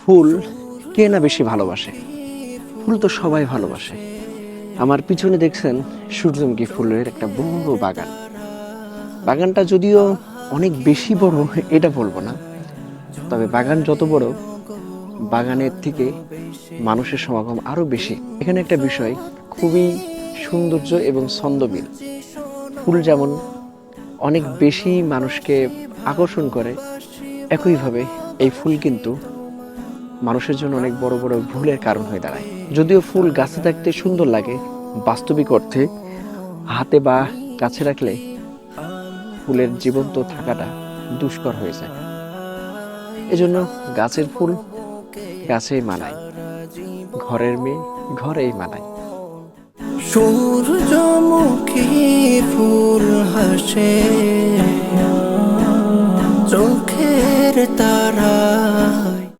ফুল কে না বেশি ভালোবাসে? ফুল তো সবাই ভালোবাসে। আমার পিছনে দেখছেন সূর্যমুখী ফুলের একটা বড় বাগান। বাগানটা যদিও অনেক বেশি বড় এটা বলবো না, তবে বাগান যত বড়, বাগানের থেকে মানুষের সমাগম আরো বেশি। এখানে একটা বিষয় খুবই সৌন্দর্য এবং ছন্দমিল। ফুল যেমন অনেক বেশি মানুষকে আকর্ষণ করে, একইভাবে এই ফুল কিন্তু মানুষের জন্য অনেক বড় বড় ভুলের কারণ হয়ে দাঁড়ায়। যদিও ফুল গাছে থাকতে সুন্দর লাগে, বাস্তবিক অর্থে হাতে বা কাছে রাখলে ফুলের জীবন্ত থাকাটা দুষ্কর হয়ে যায়। এজন্য গাছের ফুল গাছেই মানায়, ঘরের মেয়ে ঘরেই মানায়। সূর্যমুখী ফুল হাসে, চোখের তারা